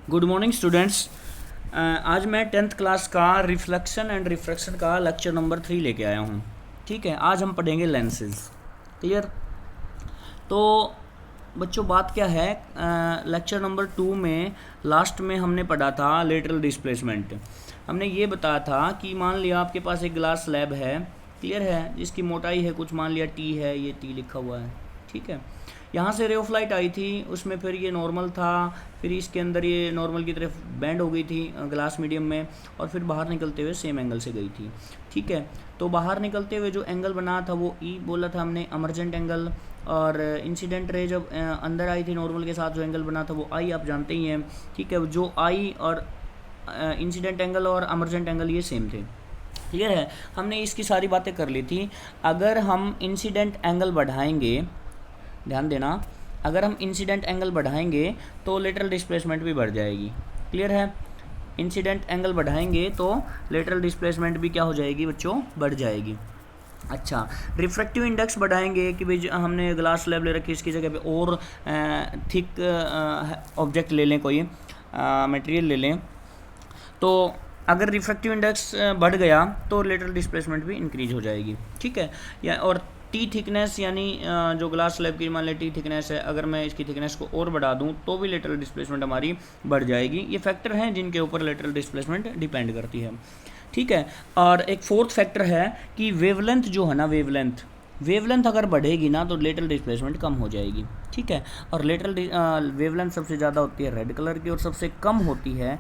Good morning students. आज मैं tenth class का रिफ्लेक्शन एंड रिफ्रैक्शन का लेक्चर नंबर 3 लेके आया हूँ। ठीक है, आज हम पढ़ेंगे लेंसेज। क्लियर? तो बच्चों बात क्या है, लेक्चर नंबर 2 में लास्ट में हमने पढ़ा था लेटरल डिस्प्लेसमेंट। हमने ये बताया था कि मान लिया आपके पास एक ग्लास स्लैब है, क्लियर है, जिसकी मोटाई है कुछ, मान लिया टी है, ये टी लिखा हुआ है। ठीक है, यहाँ से रे ऑफ लाइट आई थी, उसमें फिर ये नॉर्मल था, फिर इसके अंदर ये नॉर्मल की तरफ बैंड हो गई थी ग्लास मीडियम में, और फिर बाहर निकलते हुए सेम एंगल से गई थी। ठीक है, तो बाहर निकलते हुए जो एंगल बना था वो ई बोला था हमने, अमर्जेंट एंगल। और इंसिडेंट रे जब अंदर आई थी नॉर्मल के साथ, जो एंगल बना था वो आई, आप जानते ही हैं। ठीक है, जो आई और इंसिडेंट एंगल और अमर्जेंट एंगल ये सेम थे। क्लियर है, हमने इसकी सारी बातें कर ली थी। अगर हम इंसिडेंट एंगल बढ़ाएंगे, ध्यान देना, अगर हम इंसिडेंट एंगल बढ़ाएंगे तो लेटरल डिस्प्लेसमेंट भी बढ़ जाएगी। क्लियर है, इंसिडेंट एंगल बढ़ाएंगे तो लेटरल डिस्प्लेसमेंट भी क्या हो जाएगी बच्चों, बढ़ जाएगी। अच्छा, रिफ्रैक्टिव इंडेक्स बढ़ाएंगे कि भाई हमने ग्लास स्लैब ले रखी, इसकी जगह पे और थिक ऑब्जेक्ट ले लें, कोई मटेरियल ले लें, तो अगर रिफ्रैक्टिव इंडेक्स बढ़ गया तो लेटरल डिस्प्लेसमेंट भी इंक्रीज हो जाएगी। ठीक है, या और टी थिकनेस, यानी जो ग्लास स्लैब की मान ली टी थिकनेस है, अगर मैं इसकी थिकनेस को और बढ़ा दूं तो भी लेटरल डिस्प्लेसमेंट हमारी बढ़ जाएगी। ये फैक्टर हैं जिनके ऊपर लेटरल डिस्प्लेसमेंट डिपेंड करती है। ठीक है, और एक फोर्थ फैक्टर है कि वेवलेंथ जो है ना, वेवलेंथ अगर बढ़ेगी ना तो लेटरल डिस्प्लेसमेंट कम हो जाएगी। ठीक है, और लेटरल वेवलेंथ सबसे ज़्यादा होती है रेड कलर की और सबसे कम होती है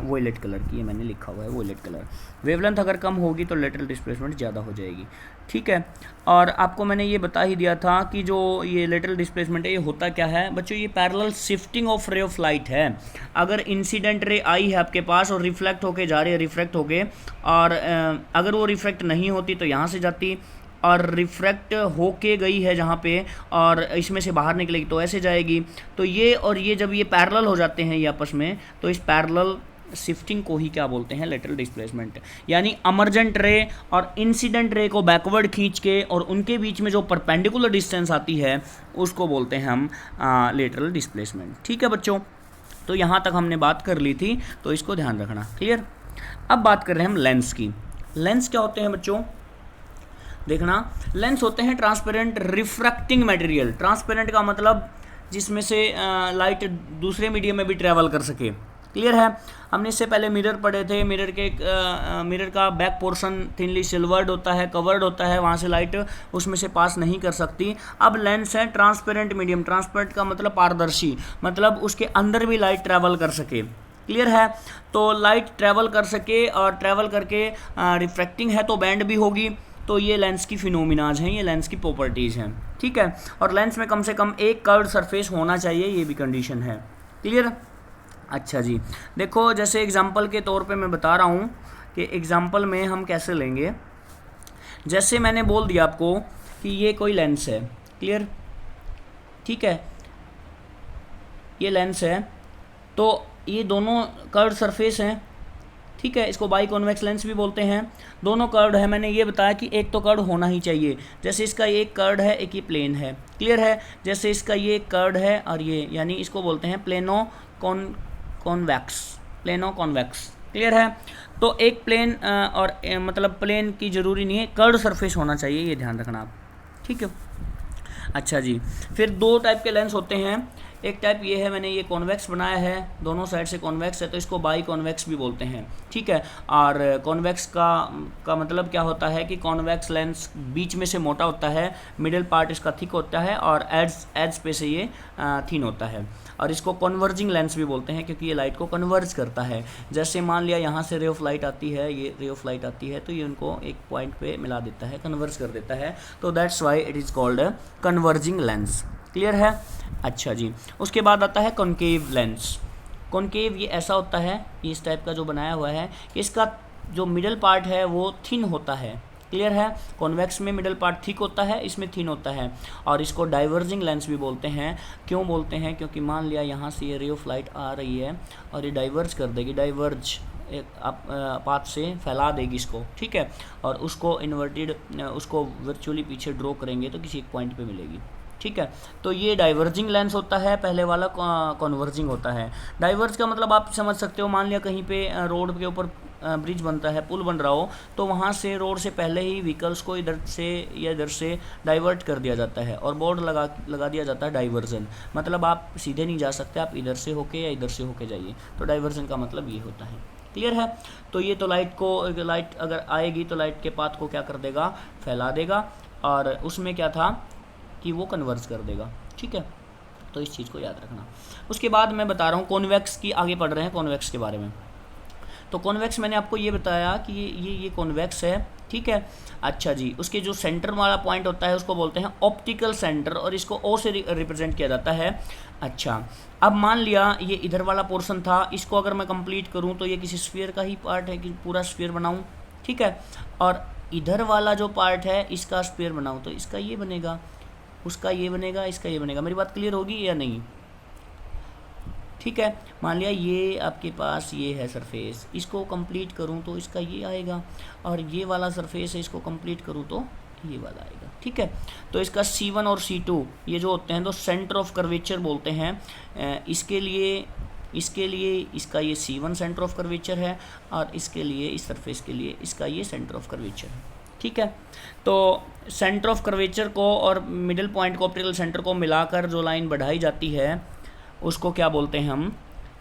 वॉयलेट कलर की। ये मैंने लिखा हुआ है वॉयलेट कलर। वेवलेंथ अगर कम होगी तो लेटरल डिस्प्लेसमेंट ज़्यादा हो जाएगी। ठीक है, और आपको मैंने ये बता ही दिया था कि जो ये लेटरल डिस्प्लेसमेंट है ये होता क्या है बच्चों, ये पैरेलल शिफ्टिंग ऑफ रे ऑफ लाइट है। अगर इंसिडेंट रे आई है आपके पास और रिफ्लेक्ट होके जा रही है, रिफ्रैक्ट होके, और अगर वो रिफ्रैक्ट नहीं होती तो यहाँ से जाती, और रिफ्रैक्ट होके गई है जहाँ पे और इसमें से बाहर निकलेगी तो ऐसे जाएगी। तो ये और ये जब ये पैरेलल हो जाते हैं ये आपस में, तो इस पैरेलल शिफ्टिंग को ही क्या बोलते हैं, लेटरल डिस्प्लेसमेंट। यानी अमर्जेंट रे और इंसिडेंट रे को बैकवर्ड खींच के और उनके बीच में जो परपेंडिकुलर डिस्टेंस आती है उसको बोलते हैं हम लेटरल डिस्प्लेसमेंट। ठीक है बच्चों, तो यहाँ तक हमने बात कर ली थी, तो इसको ध्यान रखना। क्लियर? अब बात कर रहे हैं हम लेंस की। लेंस क्या होते हैं बच्चों, देखना, लेंस होते हैं ट्रांसपेरेंट रिफ्रैक्टिंग मटेरियल। ट्रांसपेरेंट का मतलब जिसमें से लाइट दूसरे मीडियम में भी ट्रेवल कर सके। क्लियर है, हमने इससे पहले मिरर पढ़े थे। मिरर का बैक पोर्शन थिनली सिल्वर्ड होता है, कवर्ड होता है, वहाँ से लाइट उसमें से पास नहीं कर सकती। अब लेंस है ट्रांसपेरेंट मीडियम। ट्रांसपेरेंट का मतलब पारदर्शी, मतलब उसके अंदर भी लाइट ट्रैवल कर सके। क्लियर है, तो लाइट ट्रैवल कर सके और ट्रैवल करके रिफ्रैक्टिंग है तो बैंड भी होगी। तो ये लेंस की फिनोमिनाज हैं, ये लेंस की प्रॉपर्टीज़ हैं। ठीक है, और लेंस में कम से कम एक कर्व्ड सरफेस होना चाहिए, ये भी कंडीशन है। क्लियर? अच्छा जी, देखो जैसे एग्जांपल के तौर पे मैं बता रहा हूँ कि एग्जांपल में हम कैसे लेंगे। जैसे मैंने बोल दिया आपको कि ये कोई लेंस है। क्लियर? ठीक है, ये लेंस है, तो ये दोनों कर्व्ड सरफेस हैं। ठीक है, इसको बाई कॉन्वेक्स लेंस भी बोलते हैं। दोनों कर्व्ड है, मैंने ये बताया कि एक तो कर्व्ड होना ही चाहिए। जैसे इसका ये एक कर्व्ड है, एक ये प्लेन है। क्लियर है, जैसे इसका ये कर्व्ड है और ये, यानी इसको बोलते हैं plano convex, plano convex. Clear है, तो एक प्लेन और मतलब प्लेन की ज़रूरी नहीं है, कर्व्ड सरफेस होना चाहिए, ये ध्यान रखना आप। ठीक है, अच्छा जी, फिर दो टाइप के लेंस होते हैं। एक टाइप ये है, मैंने ये कॉन्वेक्स बनाया है, दोनों साइड से कॉन्वेक्स है, तो इसको बाई कॉन्वेक्स भी बोलते हैं। ठीक है, और कॉन्वेक्स का मतलब क्या होता है कि कॉन्वेक्स लेंस बीच में से मोटा होता है, मिडिल पार्ट इसका थिक होता है और एड्स पे से ये थिन होता है। और इसको कन्वर्जिंग लेंस भी बोलते हैं क्योंकि ये लाइट को कन्वर्ज करता है। जैसे मान लिया यहाँ से रे ऑफ लाइट आती है, ये रे ऑफ लाइट आती है, तो ये उनको एक पॉइंट पे मिला देता है, कन्वर्ज कर देता है, तो that's why it is called converging lens. Clear है? अच्छा जी, उसके बाद आता है कॉनकेव लेंस। कॉनकेव ये ऐसा होता है, ये इस टाइप का जो बनाया हुआ है, कि इसका जो मिडल पार्ट है वो थिन होता है। क्लियर है, कॉन्वेक्स में मिडल पार्ट थिक होता है, इसमें थिन होता है, और इसको डाइवर्जिंग लेंस भी बोलते हैं। क्यों बोलते हैं? क्योंकि मान लिया यहाँ से ये रे ऑफ लाइट आ रही है और ये डाइवर्ज कर देगी, डाइवर्ज एक पाथ से फैला देगी इसको। ठीक है, और उसको इन्वर्टेड, उसको वर्चुअली पीछे ड्रॉ करेंगे तो किसी एक पॉइंट पे मिलेगी। ठीक है। तो ये डाइवर्जिंग लेंस होता है, पहले वाला कॉन्वर्जिंग होता है। डाइवर्ज का मतलब आप समझ सकते हो, मान लिया कहीं पे रोड के ऊपर ब्रिज बनता है, पुल बन रहा हो, तो वहाँ से रोड से पहले ही व्हीकल्स को इधर से या इधर से डाइवर्ट कर दिया जाता है और बोर्ड लगा दिया जाता है डाइवर्जन, मतलब आप सीधे नहीं जा सकते, आप इधर से होके या इधर से होके जाइए, तो डाइवर्जन का मतलब ये होता है। क्लियर है। तो ये तो लाइट अगर आएगी तो लाइट के पाथ को क्या कर देगा, फैला देगा, और उसमें क्या था कि वो कन्वर्ज कर देगा। ठीक है, तो इस चीज़ को याद रखना। उसके बाद मैं बता रहा हूँ कॉन्वेक्स की, आगे पढ़ रहे हैं कॉन्वेक्स के बारे में। तो कॉन्वेक्स मैंने आपको ये बताया कि ये कॉन्वेक्स है। ठीक है, अच्छा जी, उसके जो सेंटर वाला पॉइंट होता है उसको बोलते हैं ऑप्टिकल सेंटर, और इसको ओ से रिप्रेजेंट किया जाता है। अच्छा, अब मान लिया ये इधर वाला पोर्शन था, इसको अगर मैं कंप्लीट करूँ तो ये किसी स्फीयर का ही पार्ट है कि पूरा स्फीयर बनाऊँ। ठीक है, और इधर वाला जो पार्ट है इसका स्फीयर बनाऊँ तो इसका ये बनेगा, उसका ये बनेगा, इसका ये बनेगा। मेरी बात क्लियर होगी या नहीं? ठीक है, मान लिया ये आपके पास ये है सरफेस, इसको कंप्लीट करूँ तो इसका ये आएगा, और ये वाला सरफेस है इसको कंप्लीट करूँ तो ये वाला आएगा। ठीक है, तो इसका C1 और C2 ये जो होते हैं तो सेंटर ऑफ कर्वेचर बोलते हैं। इसके लिए इसका ये C1 सेंटर ऑफ कर्वेचर है, और इसके लिए इस सरफेस के लिए इसका ये सेंटर ऑफ कर्वेचर है। ठीक है, तो सेंटर ऑफ कर्वेचर को और मिडिल पॉइंट को, ऑप्टिकल सेंटर को मिलाकर जो लाइन बढ़ाई जाती है उसको क्या बोलते हैं हम,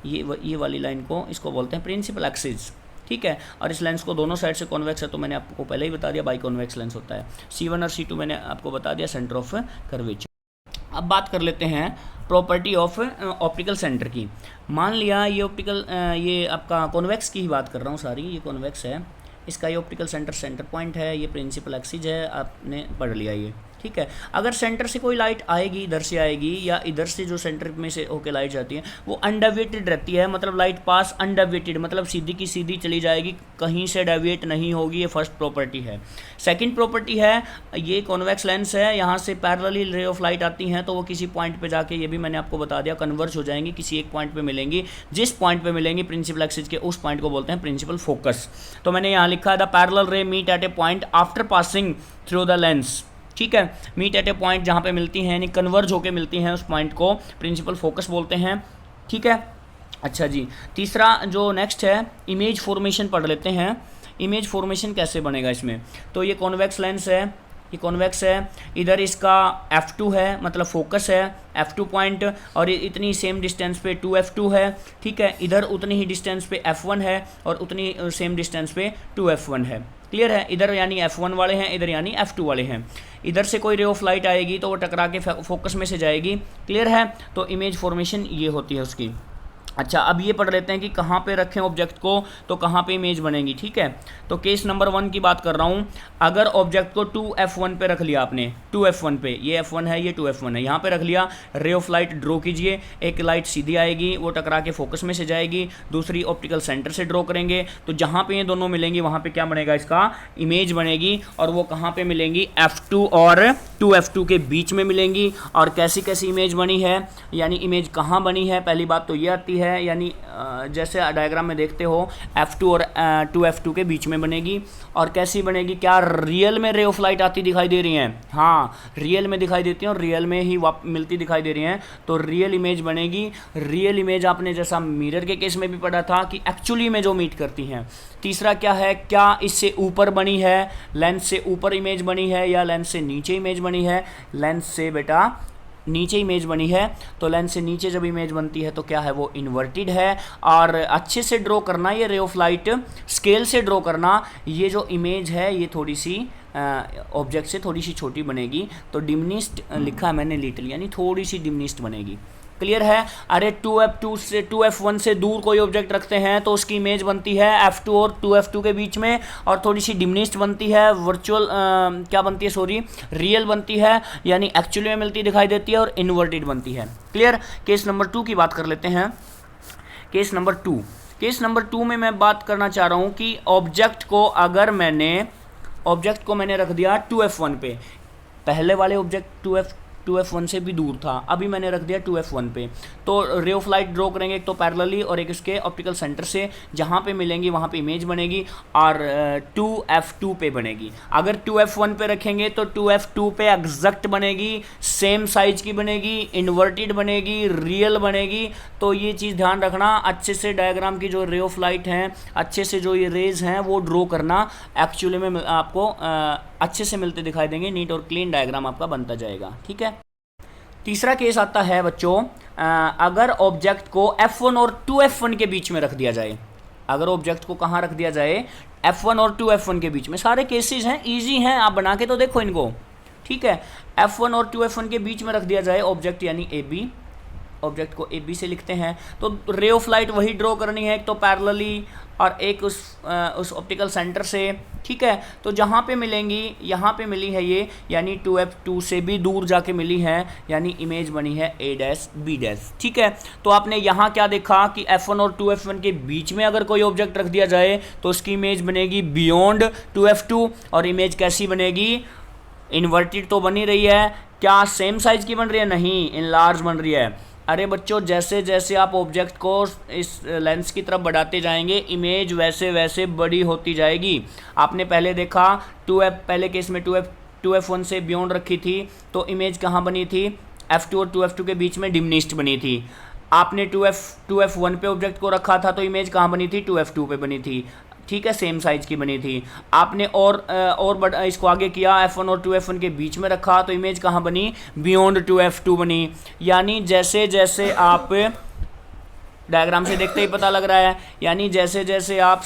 ये वाली लाइन को, इसको बोलते हैं प्रिंसिपल एक्सिस। ठीक है, और इस लेंस को दोनों साइड से कॉन्वेक्स है, तो मैंने आपको पहले ही बता दिया बाई कॉन्वेक्स लेंस होता है। C1 और C2 मैंने आपको बता दिया सेंटर ऑफ कर्वेचर। अब बात कर लेते हैं प्रॉपर्टी ऑफ ऑप्टिकल सेंटर की। मान लिया ये ये आपका कॉन्वेक्स की ही बात कर रहा हूँ, सारी ये कॉन्वेक्स है, इसका ये ऑप्टिकल सेंटर पॉइंट है, ये प्रिंसिपल एक्सिस है, आपने पढ़ लिया ये। ठीक है, अगर सेंटर से कोई लाइट आएगी, इधर से आएगी या इधर से जो सेंटर में से होके लाइट जाती है वो अनडेविएटेड रहती है, मतलब लाइट पास अनडेविएटेड, मतलब सीधी की सीधी चली जाएगी, कहीं से डेविएट नहीं होगी। ये फर्स्ट प्रॉपर्टी है। सेकंड प्रॉपर्टी है, ये कॉन्वेक्स लेंस है, यहाँ से पैरेलली रे ऑफ लाइट आती हैं तो वो किसी पॉइंट पे जाके, ये भी मैंने आपको बता दिया, कन्वर्ज हो जाएंगी, किसी एक पॉइंट पे मिलेंगी। जिस पॉइंट पे मिलेंगी प्रिंसिपल एक्सिस के, उस पॉइंट को बोलते हैं प्रिंसिपल फोकस। तो मैंने यहाँ लिखा the parallel ray meet at a point after passing through the lens. ठीक है, मीट एट ए पॉइंट जहाँ पे मिलती हैं, यानी कन्वर्ज होके मिलती हैं, उस पॉइंट को प्रिंसिपल फोकस बोलते हैं। ठीक है, अच्छा जी, तीसरा जो नेक्स्ट है इमेज फॉर्मेशन पढ़ लेते हैं। इमेज फॉर्मेशन कैसे बनेगा इसमें, तो ये कॉन्वेक्स लेंस है, ये कॉन्वेक्स है, इधर इसका F2 है, मतलब फोकस है F2 पॉइंट, और इतनी सेम डिस्टेंस पे 2F2 है। ठीक है, इधर उतनी ही डिस्टेंस पे F1 है, और उतनी सेम डिस्टेंस पे 2F1 है। क्लियर है, इधर यानी F1 वाले हैं, इधर यानी F2 वाले हैं। इधर से कोई रे ऑफ लाइट आएगी तो वो टकरा के फोकस में से जाएगी। क्लियर है, तो इमेज फॉर्मेशन ये होती है उसकी। अच्छा, अब ये पढ़ लेते हैं कि कहाँ पे रखें ऑब्जेक्ट को, तो कहाँ पे इमेज बनेगी। ठीक है, तो केस नंबर 1 की बात कर रहा हूँ। अगर ऑब्जेक्ट को 2F1 पे रख लिया आपने, 2F1 पे, ये F1 है, ये 2F1 है, यहाँ पे रख लिया, रे ऑफ लाइट ड्रॉ कीजिए, एक लाइट सीधी आएगी, वो टकरा के फोकस में से जाएगी, दूसरी ऑप्टिकल सेंटर से ड्रॉ करेंगे, तो जहाँ पे ये दोनों मिलेंगी वहाँ पे क्या बनेगा, इसका इमेज बनेगी। और वो कहाँ पे मिलेंगी, F2 और 2F2 के बीच में मिलेंगी। और कैसी कैसी इमेज बनी है, यानी इमेज कहाँ बनी है, पहली बात तो ये आती है, यानी जैसे डायग्राम में देखते हो F2 और 2F2 के बीच में बनेगी। और कैसी बनेगी, क्या रियल में रे ऑफ लाइट आती दिखाई दे रही हैं? हाँ, रियल में दिखाई देती हैं और रियल में ही मिलती दिखाई दे रही हैं, तो रियल इमेज बनेगी। रियल इमेज आपने जैसा मिरर के केस में भी पढ़ा था कि एक्चुअली में जो मीट करती हैं। तीसरा क्या है, क्या इससे ऊपर बनी है, लेंस से ऊपर इमेज बनी है या लेंस से नीचे इमेज बनी है? लेंस से बेटा नीचे इमेज बनी है, तो लेंस से नीचे जब इमेज बनती है तो क्या है, वो इन्वर्टेड है। और अच्छे से ड्रॉ करना, ये रे ऑफ लाइट स्केल से ड्रॉ करना, ये जो इमेज है ये थोड़ी सी ऑब्जेक्ट से थोड़ी सी छोटी बनेगी, तो डिमिनिस्ड लिखा है मैंने लिटिल, यानी थोड़ी सी डिमिनिस्ड बनेगी। क्लियर है। अरे 2F1 से दूर कोई ऑब्जेक्ट रखते हैं तो उसकी इमेज बनती है F2 और 2F2 के बीच में, और थोड़ी सी डिमिनिस्ड बनती है, वर्चुअल क्या बनती है, सॉरी, रियल बनती है, यानी एक्चुअली में मिलती दिखाई देती है, और इन्वर्टेड बनती है। क्लियर। केस नंबर 2 की बात कर लेते हैं। केस नंबर 2 में मैं बात करना चाह रहा हूँ कि ऑब्जेक्ट को मैंने रख दिया 2F1 पे, पहले वाले ऑब्जेक्ट 2f1 से भी दूर था, अभी मैंने रख दिया 2f1 पे। तो रे ऑफ लाइट ड्रॉ करेंगे एक तो पैरेलली और एक इसके ऑप्टिकल सेंटर से, जहाँ पे मिलेंगी वहाँ पे इमेज बनेगी और 2f2 पे बनेगी। अगर 2f1 पे रखेंगे तो 2f2 पे एग्जैक्ट बनेगी, सेम साइज की बनेगी, इन्वर्टेड बनेगी, रियल बनेगी। तो ये चीज़ ध्यान रखना, अच्छे से डायग्राम की जो रे ऑफ लाइट हैं, अच्छे से जो ये रेज हैं वो ड्रॉ करना, एक्चुअली में आपको अच्छे से मिलते दिखाई देंगे, नीट और क्लीन डायग्राम आपका बनता जाएगा। ठीक है। तीसरा केस आता है बच्चों, अगर ऑब्जेक्ट को F1 और 2F1 के बीच में रख दिया जाए। अगर ऑब्जेक्ट को कहाँ रख दिया जाए? F1 और 2F1 के बीच में। सारे केसेस हैं, इजी हैं, आप बना के तो देखो इनको। ठीक है, F1 और 2F1 के बीच में रख दिया जाए ऑब्जेक्ट यानी AB, ऑब्जेक्ट को AB से लिखते हैं। तो रे ऑफ लाइट वही ड्रॉ करनी है, एक तो पैरेलली और एक उस ऑप्टिकल सेंटर से। ठीक है, तो जहाँ पे मिलेंगी, यहाँ पे मिली है ये, यानी 2f2 से भी दूर जाके मिली है, यानी इमेज बनी है A', B'। ठीक है, तो आपने यहाँ क्या देखा कि F1 और 2F1 के बीच में अगर कोई ऑब्जेक्ट रख दिया जाए तो उसकी इमेज बनेगी बियॉन्ड 2f2, और इमेज कैसी बनेगी? इन्वर्टेड तो बनी रही है, क्या सेम साइज की बन रही है? नहीं, इनलार्ज बन रही है। अरे बच्चों, जैसे जैसे आप ऑब्जेक्ट को इस लेंस की तरफ बढ़ाते जाएंगे, इमेज वैसे वैसे बड़ी होती जाएगी। आपने पहले देखा पहले केस में 2f1 से बियॉन्ड रखी थी तो इमेज कहाँ बनी थी? f2 और 2f2 के बीच में डिमिनिश्ड बनी थी। आपने 2f1 पे ऑब्जेक्ट को रखा था तो इमेज कहाँ बनी थी? 2f2 पे बनी थी। ठीक है, सेम साइज की बनी थी। आपने और इसको आगे किया, F1 और 2F1 के बीच में रखा तो इमेज कहाँ बनी? बियॉन्ड 2F2 बनी। यानी जैसे जैसे आप डायग्राम से देखते ही पता लग रहा है, यानी जैसे जैसे आप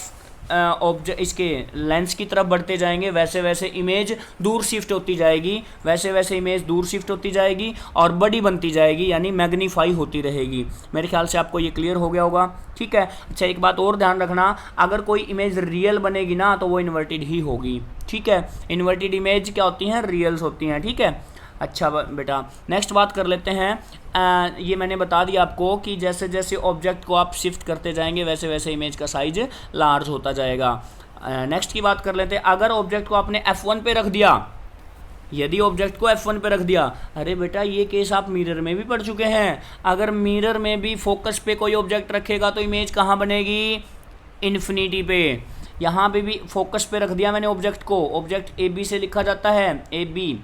ऑब्जेक्ट इसके लेंस की तरफ बढ़ते जाएंगे वैसे वैसे इमेज दूर शिफ्ट होती जाएगी, वैसे वैसे इमेज दूर शिफ्ट होती जाएगी और बड़ी बनती जाएगी, यानी मैग्नीफाई होती रहेगी। मेरे ख्याल से आपको ये क्लियर हो गया होगा। ठीक है, अच्छा एक बात और ध्यान रखना, अगर कोई इमेज रियल बनेगी ना तो वो इन्वर्टेड ही होगी। ठीक है, इन्वर्टेड इमेज क्या होती हैं? रियल्स होती हैं। ठीक है, अच्छा बेटा, नेक्स्ट बात कर लेते हैं। ये मैंने बता दिया आपको कि जैसे जैसे ऑब्जेक्ट को आप शिफ्ट करते जाएंगे वैसे वैसे इमेज का साइज लार्ज होता जाएगा। नेक्स्ट की बात कर लेते हैं, अगर ऑब्जेक्ट को आपने F1 पे रख दिया, यदि ऑब्जेक्ट को F1 पे रख दिया, अरे बेटा ये केस आप मिरर में भी पढ़ चुके हैं। अगर मिरर में भी फोकस पे कोई ऑब्जेक्ट रखेगा तो इमेज कहाँ बनेगी? इन्फिनिटी पे। यहाँ पे भी फोकस पे रख दिया मैंने ऑब्जेक्ट को, ऑब्जेक्ट AB से लिखा जाता है, AB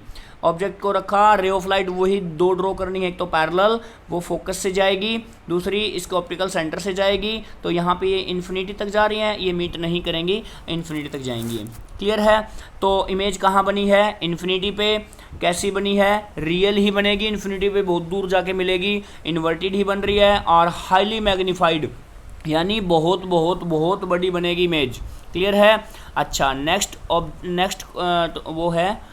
ऑब्जेक्ट को रखा, रे ऑफ लाइट वही दो ड्रॉ करनी है, एक तो पैरेलल वो फोकस से जाएगी, दूसरी इसके ऑप्टिकल सेंटर से जाएगी। तो यहाँ पे ये इन्फिनिटी तक जा रही हैं, ये मीट नहीं करेंगी, इन्फिनिटी तक जाएंगी। क्लियर है? तो इमेज कहाँ बनी है? इन्फिनिटी पे। कैसी बनी है? रियल ही बनेगी, इन्फिनिटी पे बहुत दूर जाके मिलेगी, इन्वर्टेड ही बन रही है और हाईली मैग्नीफाइड, यानी बहुत बहुत बहुत बड़ी बनेगी इमेज। क्लियर है? अच्छा, नेक्स्ट वो है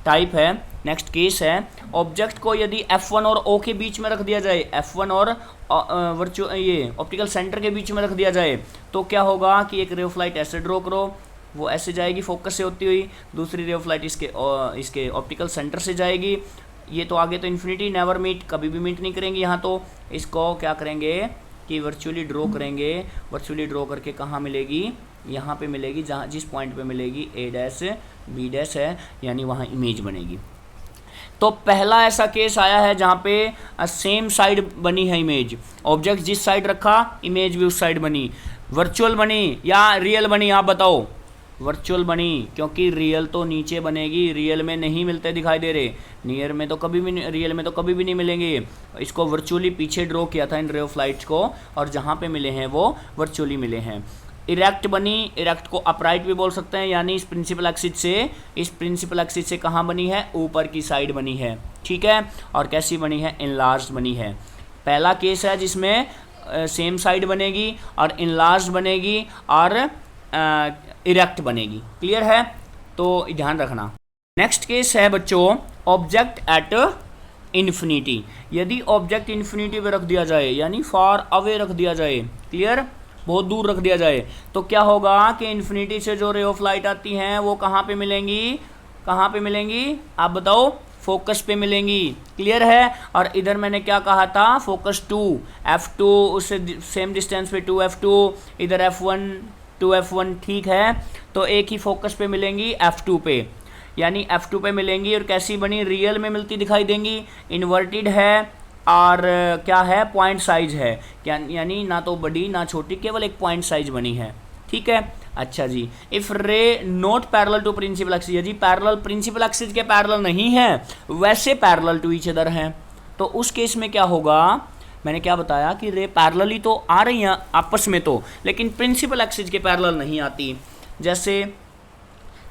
टाइप है, नेक्स्ट केस है, ऑब्जेक्ट को यदि F1 और O के बीच में रख दिया जाए, F1 और ये ऑप्टिकल सेंटर के बीच में रख दिया जाए, तो क्या होगा कि एक रे ऑफ लाइट ऐसे ड्रॉ करो, वो ऐसे जाएगी फोकस से होती हुई, दूसरी रे ऑफ लाइट इसके ऑप्टिकल सेंटर से जाएगी। ये तो आगे तो इन्फिनिटी नेवर मीट, कभी भी मीट नहीं करेंगे। यहाँ तो इसको क्या करेंगे कि वर्चुअली ड्रॉ करेंगे, वर्चुअली ड्रॉ करके कहाँ मिलेगी? यहाँ पे मिलेगी, जहाँ जिस पॉइंट पे मिलेगी A', B' है, यानी वहाँ इमेज बनेगी। तो पहला ऐसा केस आया है जहाँ पे सेम साइड बनी है इमेज, ऑब्जेक्ट जिस साइड रखा इमेज भी उस साइड बनी। वर्चुअल बनी या रियल बनी? आप बताओ। वर्चुअल बनी, क्योंकि रियल तो नीचे बनेगी, रियल में नहीं मिलते दिखाई दे रहे, नियर में तो कभी भी, रियल में तो कभी भी नहीं मिलेंगे। इसको वर्चुअली पीछे ड्रॉ किया था इन रे ऑफ लाइट्स को, और जहाँ पे मिले हैं वो वर्चुअली मिले हैं। इरेक्ट बनी, इरेक्ट को अपराइट भी बोल सकते हैं, यानी इस प्रिंसिपल एक्सिस से कहाँ बनी है? ऊपर की साइड बनी है। ठीक है, और कैसी बनी है? इनलार्ज बनी है। पहला केस है जिसमें सेम साइड बनेगी और इनलार्ज बनेगी और इरेक्ट बनेगी। क्लियर है? तो ध्यान रखना। नेक्स्ट केस है बच्चों, ऑब्जेक्ट एट इन्फिनिटी। यदि ऑब्जेक्ट इन्फिनिटी पे रख दिया जाए, यानी फार अवे रख दिया जाए, क्लियर, बहुत दूर रख दिया जाए, तो क्या होगा कि इन्फिनिटी से जो रे ऑफ लाइट आती हैं वो कहाँ पे मिलेंगी? कहाँ पे मिलेंगी? आप बताओ। फोकस पे मिलेंगी। क्लियर है? और इधर मैंने क्या कहा था? फोकस 2, F2 उससे सेम डिस्टेंस पे 2F2, इधर F1 2F1। ठीक है, तो एक ही फोकस पे मिलेंगी F2 पे। यानी F2 पे मिलेंगी। और कैसी बनी, रियल में मिलती दिखाई देंगी, इन्वर्टेड है और क्या है, पॉइंट साइज है, क्या यानी ना तो बड़ी ना छोटी, केवल एक पॉइंट साइज बनी है। ठीक है, अच्छा जी। If ray not parallel to principal axis, यदि पैरेलल प्रिंसिपल एक्सिस के पैरेलल नहीं है, वैसे पैरेलल टू ईच अदर हैं, तो उस केस में क्या होगा, मैंने क्या बताया कि रे पैरेलली तो आ रही हैं आपस में तो, लेकिन प्रिंसिपल एक्सिस के पैरेलल नहीं आती।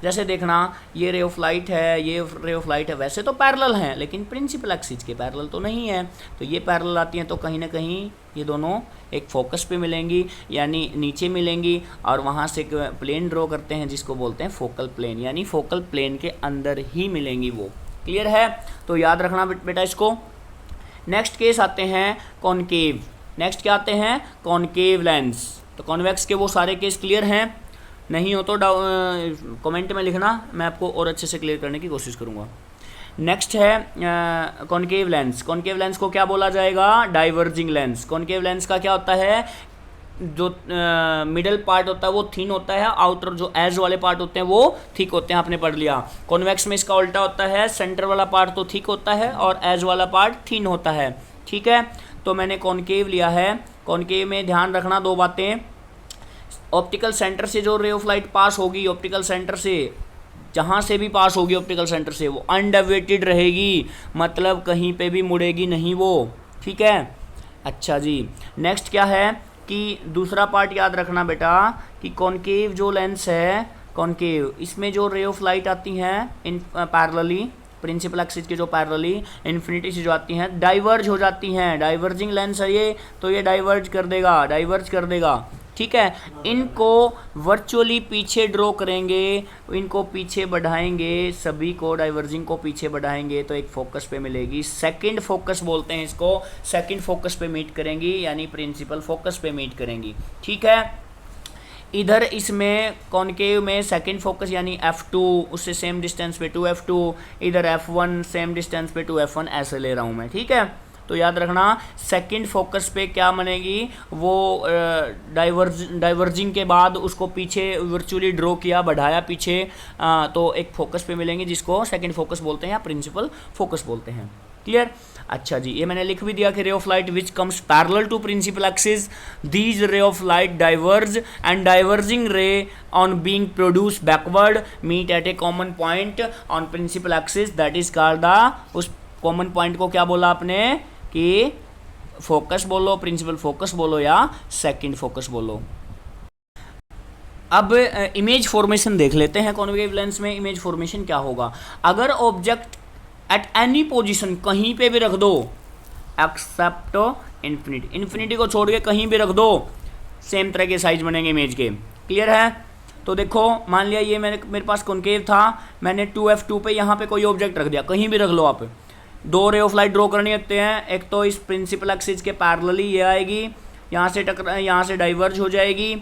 जैसे देखना, ये रे ऑफ लाइट है, ये रे ऑफ लाइट है, वैसे तो पैरेलल हैं लेकिन प्रिंसिपल एक्सिस के पैरेलल तो नहीं है, तो ये पैरेलल आती हैं, तो कहीं ना कहीं ये दोनों एक फोकस पे मिलेंगी, यानी नीचे मिलेंगी, और वहाँ से एक प्लेन ड्रॉ करते हैं जिसको बोलते हैं फोकल प्लेन, यानी फोकल प्लेन के अंदर ही मिलेंगी वो। क्लियर है, तो याद रखना बेटा इसको। नेक्स्ट केस आते हैं कॉनकेव। नेक्स्ट क्या आते हैं, कॉनकेव लेंस। तो कॉन्वेक्स के वो सारे केस क्लियर हैं, नहीं हो तो कमेंट में लिखना, मैं आपको और अच्छे से क्लियर करने की कोशिश करूँगा। नेक्स्ट है कॉनकेव लेंस। कॉनकेव लेंस को क्या बोला जाएगा, डाइवर्जिंग लेंस। कॉनकेव लेंस का क्या होता है, जो मिडल पार्ट होता है वो थिन होता है, आउटर जो एज वाले पार्ट होते हैं वो थिक होते हैं, आपने पढ़ लिया। कॉन्वेक्स में इसका उल्टा होता है, सेंटर वाला पार्ट तो थिक होता है और एज वाला पार्ट थिन होता है। ठीक है, तो मैंने कॉनकेव लिया है। कॉनकेव में ध्यान रखना दो बातें, ऑप्टिकल सेंटर से जो रे ऑफ लाइट पास होगी, ऑप्टिकल सेंटर से जहाँ से भी पास होगी ऑप्टिकल सेंटर से, वो अनडेविएटेड रहेगी, मतलब कहीं पे भी मुड़ेगी नहीं वो। ठीक है, अच्छा जी। नेक्स्ट क्या है कि दूसरा पार्ट याद रखना बेटा कि कॉनकेव जो लेंस है, कॉनकेव, इसमें जो रे ऑफ लाइट आती हैं इन पैरेलली, प्रिंसिपल एक्सिस के जो पैरेलली इन्फिनिटी से जो आती हैं, डाइवर्ज हो जाती हैं। डाइवर्जिंग लेंस है ये, तो ये डाइवर्ज कर देगा, डाइवर्ज कर देगा। ठीक है, इनको वर्चुअली पीछे ड्रॉ करेंगे, इनको पीछे बढ़ाएंगे, सभी को डाइवर्जिंग को पीछे बढ़ाएंगे तो एक फोकस पे मिलेगी, सेकंड फोकस बोलते हैं इसको, सेकंड फोकस पे मीट करेंगी, यानी प्रिंसिपल फोकस पे मीट करेंगी। ठीक है, इधर इसमें कॉनकेव में सेकंड फोकस यानी F2 उससे सेम डिस्टेंस पे 2F2, इधर F1 सेम डिस्टेंस पे 2F1, ऐसे ले रहा हूँ मैं। ठीक है, तो याद रखना सेकंड फोकस पे क्या बनेगी, वो डाइवर्जिंग के बाद उसको पीछे वर्चुअली ड्रॉ किया, बढ़ाया पीछे, तो एक फोकस पे मिलेंगे जिसको सेकंड फोकस बोलते हैं या प्रिंसिपल फोकस बोलते हैं। क्लियर, अच्छा जी। ये मैंने लिख भी दिया कि ray of light which comes parallel to principal axis, these ray of light diverge and diverging ray on being produce backward meet at a common point on principal axis, that is called the, उस common point को क्या बोला आपने कि focus बोलो, principal focus बोलो या second focus बोलो। अब इमेज फॉर्मेशन देख लेते हैं। कॉन्वेव लेंस में इमेज फॉर्मेशन क्या होगा, अगर ऑब्जेक्ट एट एनी पोजीशन कहीं पे भी रख दो, एक्सेप्ट इन्फिनिटी, इन्फिनिटी को छोड़ के कहीं भी रख दो, सेम तरह के साइज बनेंगे इमेज के। क्लियर है, तो देखो मान लिया ये मेरे पास कॉन्केव था, मैंने 2F2 पे यहाँ पे कोई ऑब्जेक्ट रख दिया, कहीं भी रख लो आप, दो रे ऑफ लाइट ड्रॉ करनी होते हैं, एक तो इस प्रिंसिपल एक्सिस के पैरेलली ये आएगी, यहाँ से यहाँ से डाइवर्ज हो जाएगी,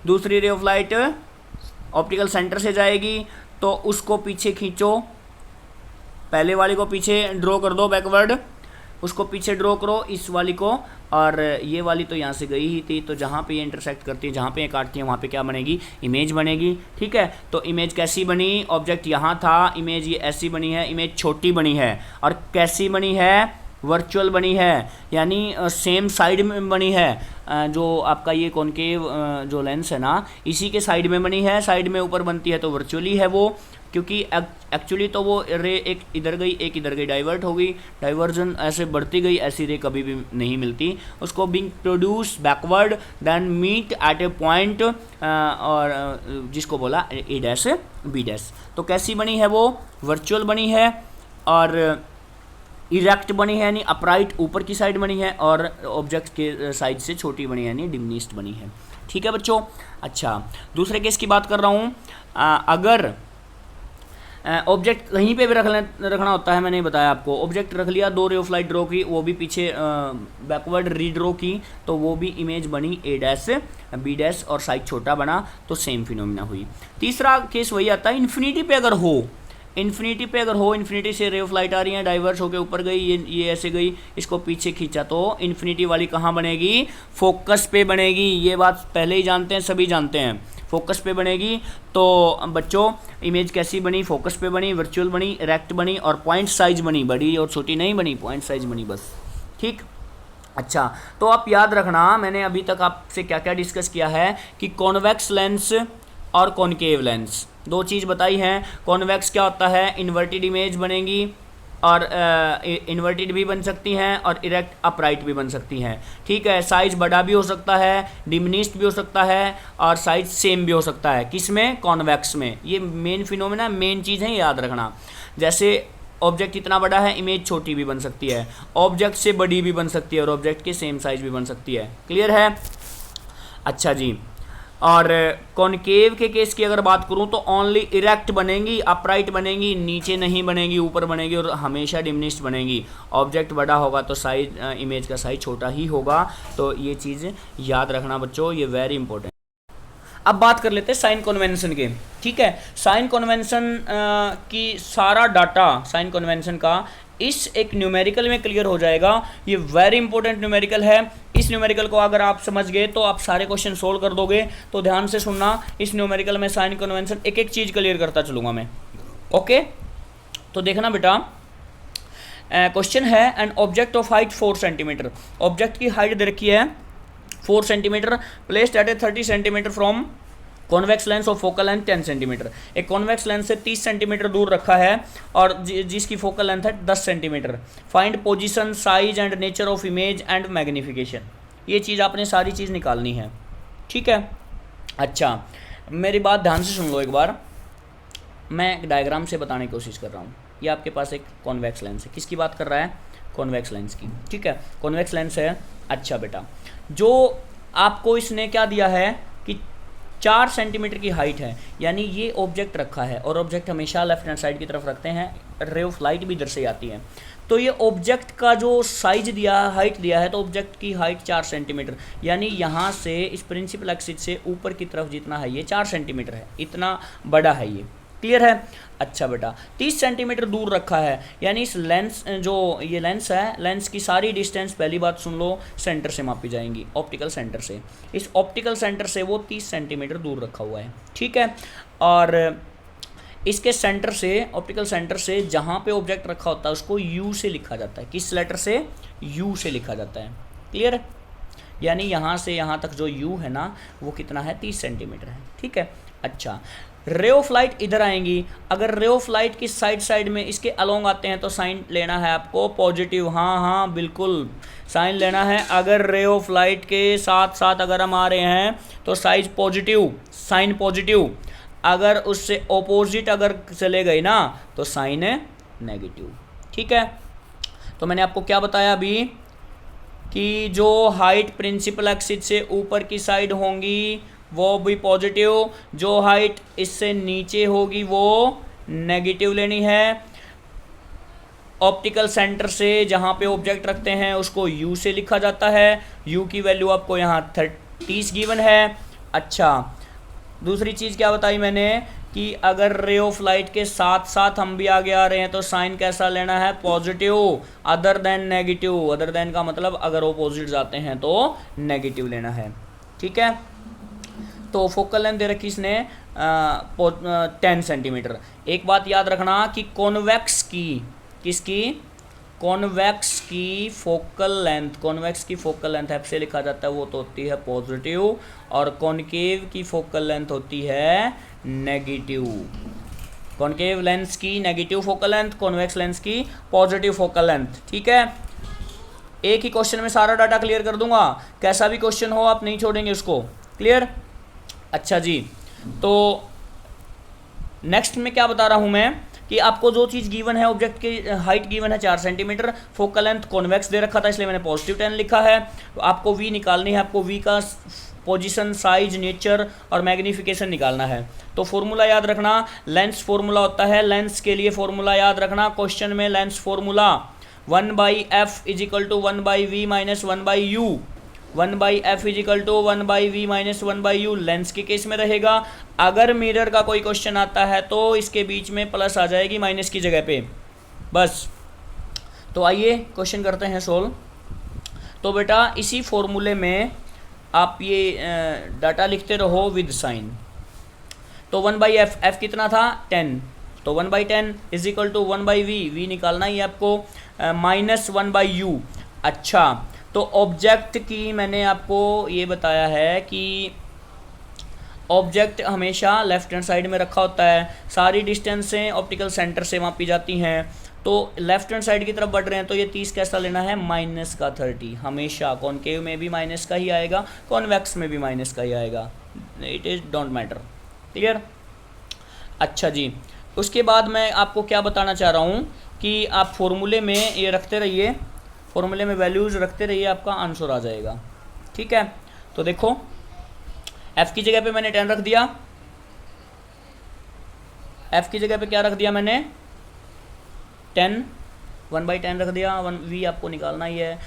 दूसरी रे ऑफ लाइट ऑप्टिकल सेंटर से जाएगी, तो उसको पीछे खींचो, पहले वाली को पीछे ड्रॉ कर दो बैकवर्ड, उसको पीछे ड्रॉ करो इस वाली को, और ये वाली तो यहाँ से गई ही थी, तो जहाँ पे ये इंटरसेक्ट करती है, जहाँ पे ये काटती है, वहाँ पे क्या बनेगी, इमेज बनेगी। ठीक है, तो इमेज कैसी बनी, ऑब्जेक्ट यहाँ था, इमेज ये ऐसी बनी है, इमेज छोटी बनी है, और कैसी बनी है, वर्चुअल बनी है, यानी सेम साइड में बनी है, जो आपका ये कॉनकेव जो लेंस है ना, इसी के साइड में बनी है, साइड में ऊपर बनती है तो वर्चुअली है वो, क्योंकि एक्चुअली तो वो रे एक इधर गई एक इधर गई, डाइवर्ट हो गई, डाइवर्जन ऐसे बढ़ती गई, ऐसी रे कभी भी नहीं मिलती, उसको being produce backward then meet at a point, और जिसको बोला ए डैश बी डैश। तो कैसी बनी है वो, वर्चुअल बनी है, और इरेक्ट बनी है यानी अपराइट ऊपर की साइड बनी है, और ऑब्जेक्ट के साइड से छोटी बनी है यानी डिमिनिश्ड बनी है। ठीक है बच्चों, अच्छा दूसरे केस की बात कर रहा हूँ, अगर ऑब्जेक्ट कहीं पे भी रखना होता है, मैंने बताया आपको, ऑब्जेक्ट रख लिया, दो रे ऑफ लाइट ड्रॉ की, वो भी पीछे बैकवर्ड रीड्रॉ की, तो वो भी इमेज बनी ए डैश बी डैश और साइज छोटा बना, तो सेम फिनोमिना हुई। तीसरा केस वही आता है, इन्फिनिटी पे अगर हो, इन्फिनिटी पे अगर हो, इन्फिनिटी से रे ऑफ लाइट आ रही है, डाइवर्स होकर ऊपर गई, ये ऐसे गई, इसको पीछे खींचा, तो इन्फिनिटी वाली कहाँ बनेगी, फोकस पे बनेगी। ये बात पहले ही जानते हैं, सभी जानते हैं, फोकस पे बनेगी। तो बच्चों इमेज कैसी बनी, फोकस पे बनी, वर्चुअल बनी, इरेक्ट बनी और पॉइंट साइज बनी, बड़ी और छोटी नहीं बनी, पॉइंट साइज बनी बस। ठीक, अच्छा तो आप याद रखना मैंने अभी तक आपसे क्या क्या डिस्कस किया है कि कॉन्वेक्स लेंस और कॉनकेव लेंस, दो चीज़ बताई हैं। कॉन्वेक्स क्या होता है, इन्वर्टेड इमेज बनेगी और इन्वर्टेड भी बन सकती हैं और इरेक्ट अपराइट भी बन सकती हैं। ठीक है, साइज बड़ा भी हो सकता है, डिमिनिश्ड भी हो सकता है और साइज सेम भी हो सकता है। किस में, कॉन्वेक्स में। ये मेन फिनोमेना, मेन चीज़ है, याद रखना। जैसे ऑब्जेक्ट इतना बड़ा है, इमेज छोटी भी बन सकती है, ऑब्जेक्ट से बड़ी भी बन सकती है और ऑब्जेक्ट के सेम साइज भी बन सकती है। क्लियर है? अच्छा जी, और कॉनकेव के केस की अगर बात करूं तो ओनली इरेक्ट बनेंगी, अपराइट बनेंगी, नीचे नहीं बनेगी, ऊपर बनेगी और हमेशा डिमिनिश्ड बनेगी। ऑब्जेक्ट बड़ा होगा तो साइज, इमेज का साइज छोटा ही होगा। तो ये चीज़ याद रखना बच्चों, ये वेरी इंपॉर्टेंट। अब बात कर लेते हैं साइन कन्वेंशन के। ठीक है, साइन कन्वेंशन की सारा डाटा साइन कन्वेंशन का इस एक न्यूमेरिकल में क्लियर हो जाएगा। ये वेरी इंपॉर्टेंट न्यूमेरिकल है। इस न्यूमेरिकल को अगर आप समझ गए तो आप सारे क्वेश्चन सोल्व कर दोगे। तो ध्यान से सुनना, इस न्यूमेरिकल में साइन कन्वेंशन एक एक चीज़ क्लियर करता चलूँगा मैं। ओके, तो देखना बेटा, क्वेश्चन है an object of height 4 centimetre. Object की हाइट दे रखी है 4 centimetre, placed at A 30 centimetre from convex lens of focal length 10 centimetre. एक कॉन्वेक्स लेंस से 30 सेंटीमीटर दूर रखा है और जिसकी फोकल लेंथ है 10 centimetre. Find position, size and nature of image and magnification. ये चीज़ आपने सारी चीज़ निकालनी है। ठीक है, अच्छा मेरी बात ध्यान से सुन लो एक बार। मैं एक डायग्राम से बताने की कोशिश कर रहा हूँ। ये आपके पास एक कॉन्वेक्स लेंस है, किसकी बात कर रहा है, कॉन्वेक्स लेंस की। ठीक है, कॉन्वेक्स लेंस है। अच्छा बेटा, जो आपको इसने क्या दिया है कि 4 सेंटीमीटर की हाइट है, यानी ये ऑब्जेक्ट रखा है और ऑब्जेक्ट हमेशा लेफ्ट हैंड साइड की तरफ रखते हैं, रे ऑफ लाइट भी इधर से आती है। तो ये ऑब्जेक्ट का जो साइज दिया, हाइट दिया है, तो ऑब्जेक्ट की हाइट 4 सेंटीमीटर, यानी यहाँ से इस प्रिंसिपल एक्सिस से ऊपर की तरफ जितना है ये 4 सेंटीमीटर है, इतना बड़ा है ये। क्लियर है? अच्छा बेटा, 30 सेंटीमीटर दूर रखा है, यानी इस लेंस, जो ये लेंस है, लेंस की सारी डिस्टेंस, पहली बात सुन लो, सेंटर से मापी जाएंगी, ऑप्टिकल सेंटर से। इस ऑप्टिकल सेंटर से वो 30 सेंटीमीटर दूर रखा हुआ है। ठीक है, और इसके सेंटर से, ऑप्टिकल सेंटर से जहाँ पे ऑब्जेक्ट रखा होता है उसको यू से लिखा जाता है। किस लेटर से? यू से लिखा जाता है। क्लियर? यानी यहाँ से यहाँ तक जो यू है ना, वो कितना है, 30 सेंटीमीटर है। ठीक है, अच्छा रे ऑफ लाइट इधर आएंगी। अगर रे ऑफ लाइट की साइड में इसके अलोंग आते हैं तो साइन लेना है आपको पॉजिटिव। हाँ हाँ बिल्कुल, साइन लेना है। अगर रे ऑफ लाइट के साथ साथ अगर हम आ रहे हैं तो साइज पॉजिटिव, साइन पॉजिटिव। अगर उससे ऑपोजिट अगर चले गए ना तो साइन है नेगेटिव। ठीक है, तो मैंने आपको क्या बताया अभी कि जो हाइट प्रिंसिपल एक्सिस से ऊपर की साइड होंगी वो भी पॉजिटिव, जो हाइट इससे नीचे होगी वो नेगेटिव लेनी है। ऑप्टिकल सेंटर से जहाँ पे ऑब्जेक्ट रखते हैं उसको यू से लिखा जाता है। यू की वैल्यू आपको यहाँ 30 गिवन है। अच्छा, दूसरी चीज़ क्या बताई मैंने कि अगर रे ऑफ लाइट के साथ साथ हम भी आगे आ रहे हैं तो साइन कैसा लेना है, positive, other than negative. Other than का मतलब अगर ऑपोजिट जाते हैं तो नेगेटिव लेना है। ठीक है, तो फोकल लेंथ दे रखी इसने 10 सेंटीमीटर। एक बात याद रखना कि कॉन्वेक्स की, किसकी, कॉन्वेक्स की फोकल लेंथ, कॉन्वेक्स की फोकल लेंथ एफ से लिखा जाता है, वो तो होती है पॉजिटिव, और कॉनकेव की फोकल लेंथ होती है नेगेटिव। कॉनकेव लेंस की negative focal length, convex lens की पॉजिटिव फोकल लेंथ। ठीक है, एक ही क्वेश्चन में सारा डाटा क्लियर कर दूंगा, कैसा भी क्वेश्चन हो आप नहीं छोड़ेंगे उसको। क्लियर? अच्छा जी, तो नेक्स्ट में क्या बता रहा हूं मैं कि आपको जो चीज़ गिवन है, ऑब्जेक्ट की हाइट गिवन है 4 सेंटीमीटर, फोकल लेंथ कॉन्वेक्स दे रखा था इसलिए मैंने पॉजिटिव 10 लिखा है। तो आपको वी निकालनी है, आपको वी का पोजीशन, साइज, नेचर और मैग्नीफिकेशन निकालना है। तो फॉर्मूला याद रखना, लेंस फॉर्मूला होता है, लेंस के लिए फॉर्मूला याद रखना, क्वेश्चन में lens formula 1/f is equal to 1/v minus 1/u। 1/f is equal to 1/v minus 1/u lens के केस में रहेगा। अगर मिरर का कोई क्वेश्चन आता है तो इसके बीच में प्लस आ जाएगी माइनस की जगह पे, बस। तो आइए क्वेश्चन करते हैं सोल्व। तो बेटा इसी फॉर्मूले में आप ये डाटा लिखते रहो विद साइन। तो 1/f, f कितना था 10, तो 1/10 is equal to 1/v, v निकालना ही आपको, -1/u। अच्छा, तो ऑब्जेक्ट की मैंने आपको ये बताया है कि ऑब्जेक्ट हमेशा लेफ्ट हैंड साइड में रखा होता है, सारी डिस्टेंसें ऑप्टिकल सेंटर से मापी जाती हैं, तो लेफ्ट हैंड साइड की तरफ बढ़ रहे हैं तो ये 30 कैसा लेना है, -30। हमेशा कॉनकेव में भी माइनस का ही आएगा, कॉन्वेक्स में भी माइनस का ही आएगा, it is don't matter. Clear? अच्छा जी, उसके बाद मैं आपको क्या बताना चाह रहा हूँ कि आप फॉर्मूले में ये रखते रहिए, फॉर्मूले में वैल्यूज़ रखते रहिए, आपका आंसर आ जाएगा। ठीक है, तो देखो f की जगह पे मैंने 10 रख दिया, f की जगह पे क्या रख दिया मैंने 10, 1/10 रख दिया, 1v आपको निकालना ही है,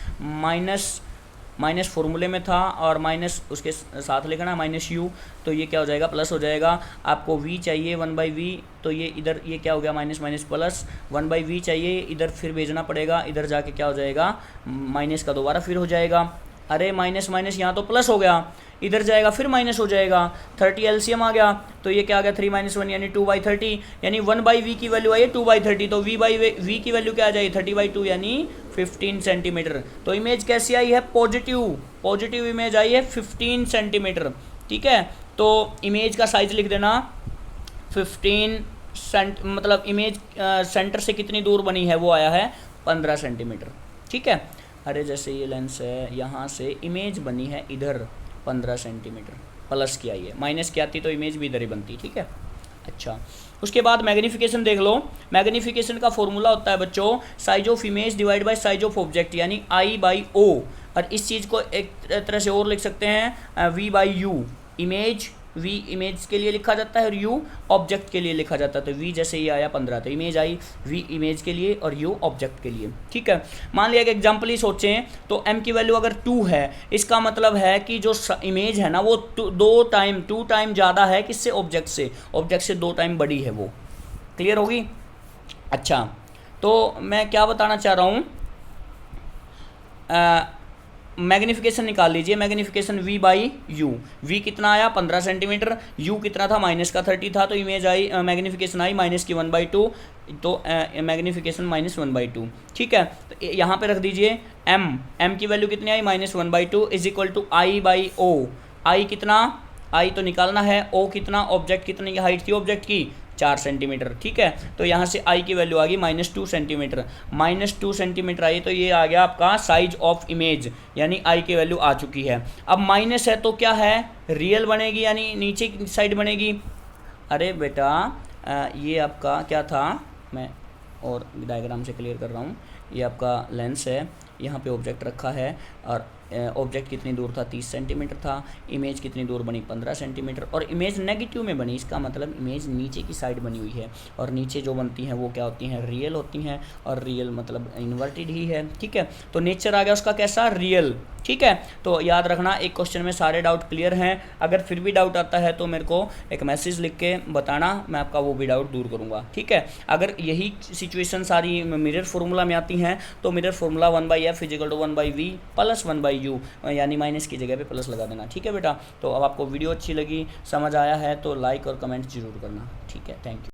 माइनस फॉर्मूले में था और माइनस उसके साथ लिखना -u, तो ये क्या हो जाएगा, प्लस हो जाएगा। आपको v चाहिए 1/v, तो ये इधर ये क्या हो गया, माइनस माइनस प्लस, 1/v चाहिए, इधर फिर भेजना पड़ेगा, इधर जाके क्या हो जाएगा, माइनस का दोबारा फिर हो जाएगा। अरे माइनस माइनस यहाँ तो प्लस हो गया, इधर जाएगा फिर माइनस हो जाएगा, 30 एलसीएम आ गया, तो ये क्या आ गया 3 - 1 यानी 2/30, यानी 1/v की वैल्यू आई है 2/30, तो v की वैल्यू क्या आ जाएगी 30/2 यानी 15 सेंटीमीटर। तो इमेज कैसी आई है, पॉजिटिव इमेज आई है 15 सेंटीमीटर। ठीक है, तो इमेज का साइज लिख देना 15 मतलब इमेज सेंटर से कितनी दूर बनी है वो आया है 15 सेंटीमीटर। ठीक है, अरे जैसे ये लेंस है, यहाँ से इमेज बनी है इधर 15 सेंटीमीटर, प्लस की आई है, माइनस की आती तो इमेज भी इधर ही बनती। ठीक है, अच्छा, उसके बाद मैग्नीफिकेशन देख लो। मैग्नीफिकेशन का फॉर्मूला होता है बच्चों size of image divide by size of object, यानी I/O, और इस चीज़ को एक तरह से और लिख सकते हैं V/U। इमेज V इमेज के लिए लिखा जाता है और U ऑब्जेक्ट के लिए लिखा जाता है, तो V जैसे ये आया 15, तो इमेज आई V इमेज के लिए और U ऑब्जेक्ट के लिए। ठीक है, मान लिया कि एग्जाम्पल ही सोचें, तो M की वैल्यू अगर 2 है, इसका मतलब है कि जो इमेज है ना वो 2 टाइम ज़्यादा है किससे, ऑब्जेक्ट से 2 टाइम बड़ी है वो। क्लियर होगी? अच्छा, तो मैं क्या बताना चाह रहा हूँ, मैग्नीफिकेशन निकाल लीजिए, मैग्नीफिकेशन V/U, V कितना आया 15 सेंटीमीटर, U कितना था -30 था, तो इमेज आई मैग्नीफिकेशन आई -1/2, तो मैग्नीफिकेशन -1/2। ठीक है, तो यहाँ पे रख दीजिए M की वैल्यू कितनी आई -1/2 is equal to I/O। I कितना, I तो निकालना है, O कितना, ऑब्जेक्ट कितनी हाइट थी ऑब्जेक्ट की 4 सेंटीमीटर। ठीक है, तो यहाँ से I की वैल्यू आ गई -2 सेंटीमीटर, -2 सेंटीमीटर आई, तो ये आ गया आपका साइज ऑफ इमेज, यानी I की वैल्यू आ चुकी है। अब माइनस है तो क्या है, रियल बनेगी, यानी नीचे की साइड बनेगी। अरे बेटा ये आपका क्या था, मैं और डायग्राम से क्लियर कर रहा हूँ, ये आपका लेंस है, यहाँ पे ऑब्जेक्ट रखा है, और ऑब्जेक्ट कितनी दूर था 30 सेंटीमीटर था, इमेज कितनी दूर बनी 15 सेंटीमीटर, और इमेज नेगेटिव में बनी, इसका मतलब इमेज नीचे की साइड बनी हुई है, और नीचे जो बनती हैं वो क्या होती हैं, रियल होती हैं, और रियल मतलब इन्वर्टेड ही है। ठीक है, तो नेचर आ गया उसका कैसा, रियल। ठीक है, तो याद रखना एक क्वेश्चन में सारे डाउट क्लियर हैं, अगर फिर भी डाउट आता है तो मेरे को एक मैसेज लिख के बताना, मैं आपका वो भी डाउट दूर करूँगा। ठीक है, अगर यही सिचुएशन सारी मिरर फार्मूला में आती हैं तो mirror formula 1/f = 1/v + 1/u, यानी माइनस की जगह पे प्लस लगा देना। ठीक है बेटा, तो अब आपको वीडियो अच्छी लगी, समझ आया है तो लाइक और कमेंट जरूर करना। ठीक है, थैंक यू।